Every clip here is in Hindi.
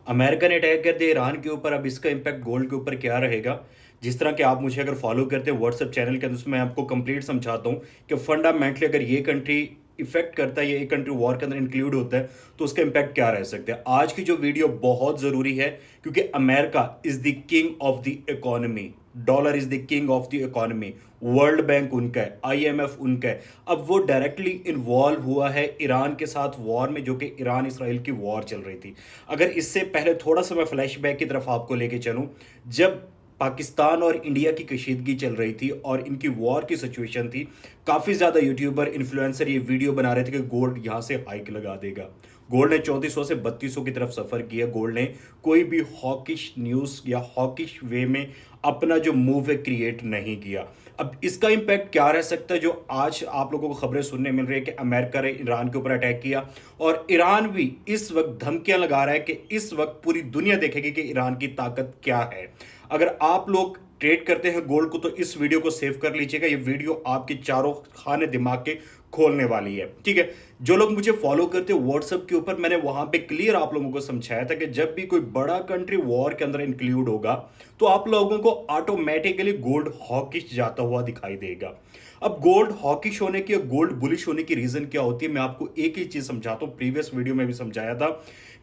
अमेरिका ने अटैक कर दिया ईरान के ऊपर, अब इसका इम्पैक्ट गोल्ड के ऊपर क्या रहेगा? जिस तरह कि आप मुझे अगर फॉलो करते हैं व्हाट्सएप चैनल के अंदर, उसमें मैं आपको कंप्लीट समझाता हूँ कि फंडामेंटली अगर ये कंट्री इफेक्ट करता है, ये कंट्री वॉर के अंदर इंक्लूड होता है, तो उसका इम्पैक्ट क्या रह सकता है। आज की जो वीडियो बहुत ज़रूरी है, क्योंकि America is the king of the economy, dollar is the king of the economy, world bank उनका है, आईएमएफ उनका है। अब वो डायरेक्टली इन्वॉल्व हुआ है ईरान के साथ वॉर में, जो कि ईरान इसराइल की वॉर चल रही थी। अगर इससे पहले थोड़ा सा मैं फ्लैशबैक की तरफ आपको लेके चलूं, जब पाकिस्तान और इंडिया की कशीदगी चल रही थी और इनकी वॉर की सिचुएशन थी, काफ़ी ज़्यादा यूट्यूबर इन्फ्लुएंसर ये वीडियो बना रहे थे कि गोल्ड यहाँ से हाइक लगा देगा। गोल्ड ने 3400 से 3200 की तरफ सफ़र किया। गोल्ड ने कोई भी हॉकिश न्यूज़ या हॉकिश वे में अपना जो मूव है क्रिएट नहीं किया। अब इसका इम्पैक्ट क्या रह सकता है, जो आज आप लोगों को खबरें सुनने मिल रही है कि अमेरिका ने ईरान के ऊपर अटैक किया और ईरान भी इस वक्त धमकियां लगा रहा है कि इस वक्त पूरी दुनिया देखेगी कि ईरान की ताकत क्या है। अगर आप लोग ट्रेड करते हैं गोल्ड को, तो इस वीडियो को सेव कर लीजिएगा। ये वीडियो आपके चारों खाने दिमाग के खोलने वाली है, ठीक है। जो लोग मुझे फॉलो करते हैं व्हाट्सएप के ऊपर, मैंने वहां पे क्लियर आप लोगों को समझाया था कि जब भी कोई बड़ा कंट्री वॉर के अंदर इंक्लूड होगा, तो आप लोगों को ऑटोमेटिकली गोल्ड हॉकिश जाता हुआ दिखाई देगा। अब गोल्ड हॉकिश होने की, गोल्ड बुलिश होने की रीजन क्या होती है, मैं आपको एक ही चीज समझाता हूं। प्रीवियस वीडियो में भी समझाया था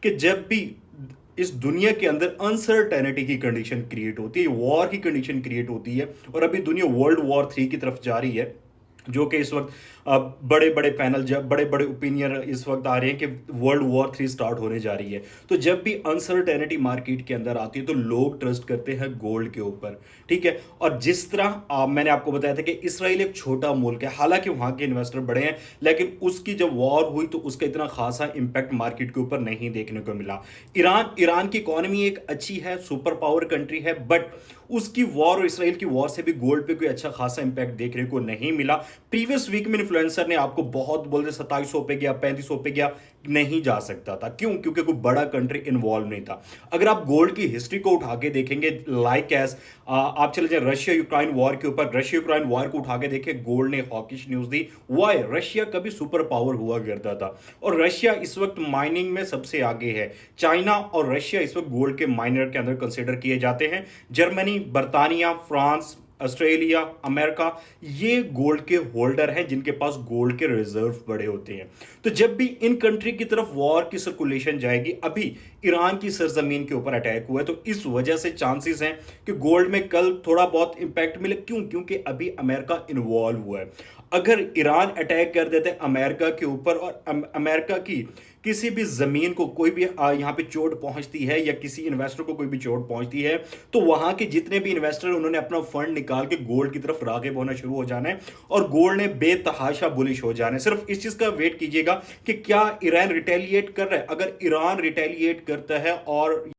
कि जब भी इस दुनिया के अंदर अनसर्टेनिटी की कंडीशन क्रिएट होती है, वॉर की कंडीशन क्रिएट होती है, और अभी दुनिया वर्ल्ड वॉर 3 की तरफ जा रही है, जो कि इस वक्त बड़े बड़े पैनल, जब बड़े बड़े ओपिनियन इस वक्त आ रहे हैं कि वर्ल्ड वॉर 3 स्टार्ट होने जा रही है। तो जब भी अनसर्टेनिटी मार्केट के अंदर आती है, तो लोग ट्रस्ट करते हैं गोल्ड के ऊपर, ठीक है। और जिस तरह मैंने आपको बताया था कि इसराइल एक छोटा मुल्क है, हालांकि वहां के इन्वेस्टर बड़े हैं, लेकिन उसकी जब वॉर हुई तो उसका इतना खासा इंपैक्ट मार्केट के ऊपर नहीं देखने को मिला। ईरान की इकोनॉमी एक अच्छी है, सुपर पावर कंट्री है, बट उसकी वॉर और इसराइल की वॉर से भी गोल्ड पे कोई अच्छा खासा इंपैक्ट देखने को नहीं मिला। प्रीवियस वीक में इन्फ्लुएंसर ने आपको बहुत बोलते 2700 पे गया, 3500 पे गया, नहीं जा सकता था। क्यों? क्योंकि कोई बड़ा कंट्री इन्वॉल्व नहीं था। अगर आप गोल्ड की हिस्ट्री को उठा के देखेंगे, लाइक एस आप चले जाए रशिया यूक्रेन वॉर के ऊपर, रशिया यूक्रेन वॉर को उठा के देखे, गोल्ड ने हॉकिश न्यूज दी। वाई? रशिया कभी सुपर पावर हुआ करता था और रशिया इस वक्त माइनिंग में सबसे आगे है। चाइना और रशिया इस वक्त गोल्ड के माइनर के अंदर कंसिडर किए जाते हैं। जर्मनी, बर्तानिया, फ्रांस, ऑस्ट्रेलिया, अमेरिका, ये गोल्ड के होल्डर हैं जिनके पास गोल्ड के रिजर्व बड़े होते हैं। तो जब भी इन कंट्री की तरफ वॉर की सर्कुलेशन जाएगी, अभी ईरान की सरजमीन के ऊपर अटैक हुआ है, तो इस वजह से चांसेस हैं कि गोल्ड में कल थोड़ा बहुत इंपैक्ट मिले। क्यों? क्योंकि अभी अमेरिका इन्वॉल्व हुआ है। अगर ईरान अटैक कर देते हैं अमेरिका के ऊपर और अमेरिका की किसी भी जमीन को कोई भी यहाँ पे चोट पहुंचती है, या किसी इन्वेस्टर को कोई भी चोट पहुंचती है, तो वहां के जितने भी इन्वेस्टर, उन्होंने अपना फंड निकाल के गोल्ड की तरफ राग़िब होना शुरू हो जाना है और गोल्ड ने बेतहाशा बुलिश हो जाना है। सिर्फ इस चीज का वेट कीजिएगा कि क्या ईरान रिटेलिएट कर रहा है। अगर ईरान रिटेलिएट करता है और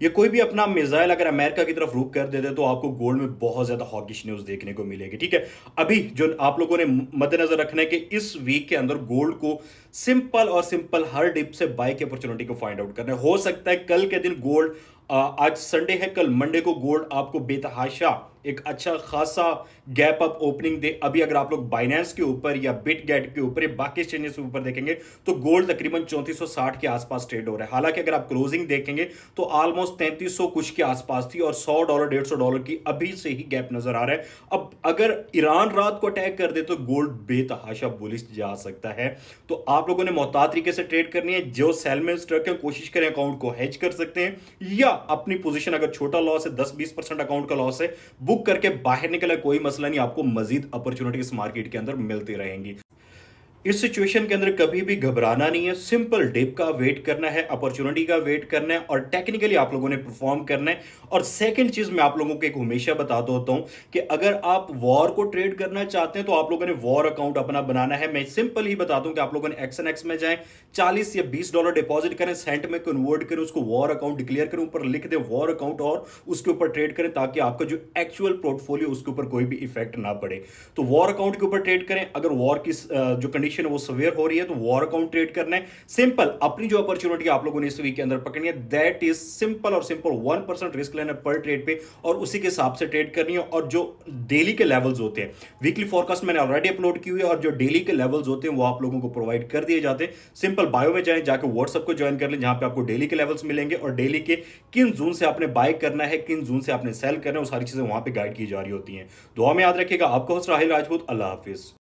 ये कोई भी अपना मिसाइल अगर अमेरिका की तरफ रुख कर देते, तो आपको गोल्ड में बहुत ज्यादा हॉकिश न्यूज देखने को मिलेगी, ठीक है। अभी जो आप लोगों ने मद्देनजर रखना है कि इस वीक के अंदर गोल्ड को सिंपल हर डिप से बाय की अपॉर्चुनिटी को फाइंड आउट करना है। हो सकता है कल के दिन गोल्ड, आज संडे है, कल मंडे को गोल्ड आपको बेतहाशा एक अच्छा खासा गैप अप ओपनिंग दे। अभी अगर आप लोग बाइनेंस के ऊपर या बिटगेट के ऊपर या बाकी एक्सचेंजेस के ऊपर देखेंगे, तो गोल्ड तकरीबन 3460 के आसपास ट्रेड हो रहा है। हालांकि अगर आप क्लोजिंग देखेंगे तो ऑलमोस्ट 3300 कुछ के आसपास थी और $100 $150 की अभी से ही गैप नजर आ रहा है। अब अगर ईरान रात को अटैक कर दे तो गोल्ड बेतहाशा बुलिश जा सकता है। तो आप लोगों ने मोहतात तरीके से ट्रेड करनी है। जो सेल में स्ट्रक है, कोशिश करें अकाउंट को हेज कर सकते हैं, या अपनी पोजीशन अगर छोटा लॉस है, 10-20% अकाउंट का लॉस है, बुक करके बाहर निकले, कोई मसला नहीं, आपको मजीद अपॉर्चुनिटी इस मार्केट के अंदर मिलती रहेंगी। इस सिचुएशन के अंदर कभी भी घबराना नहीं है, सिंपल डिप का वेट करना है, अपॉर्चुनिटी का वेट करना है और टेक्निकली आप लोगों ने परफॉर्म करना है। और सेकंड चीज मैं आप लोगों को एक हमेशा बताता होता हूं कि अगर आप वॉर को ट्रेड करना चाहते हैं, तो आप लोगों ने वॉर अकाउंट अपना बनाना है। मैं सिंपल ही बताता हूं कि आप लोगों ने एक्सएनएक्स में जाएं, $40 या $20 डिपॉजिट करें, सेंट में कन्वर्ट करें, उसको वॉर अकाउंट डिक्लेयर करें, ऊपर लिख दे वॉर अकाउंट और उसके ऊपर ट्रेड करें, ताकि आपका जो एक्चुअल पोर्टफोलियो उसके ऊपर कोई भी इफेक्ट ना पड़े। तो वॉर अकाउंट के ऊपर ट्रेड करें। अगर वॉर की जो कंडीशन कंडीशन है वो सवेयर हो रही है तो वॉर अकाउंट ट्रेड करना है। सिंपल, अपनी जो अपॉर्चुनिटी आप लोगों ने इस वीक के अंदर पकड़नी है, दैट इज सिंपल और सिंपल 1% रिस्क लेना पर ट्रेड पे और उसी के हिसाब से ट्रेड करनी है। और जो डेली के लेवल्स होते हैं, वीकली फोरकास्ट मैंने ऑलरेडी अपलोड की हुई है और जो डेली के लेवल्स होते हैं वो आप लोगों को प्रोवाइड कर दिए जाते हैं। सिंपल, बायो में जाएं, जाकर व्हाट्सएप को ज्वाइन कर लें जहां पे आपको डेली के लेवल्स मिलेंगे और डेली के किन जोन से आपने बाय करना है, किन जोन से आपने सेल करना है, वो सारी चीजें वहां पे गाइड की जा रही होती हैं। दुआ में याद रखिएगा। आपका होस्ट राहिल राजपूत। अल्लाह हाफिज।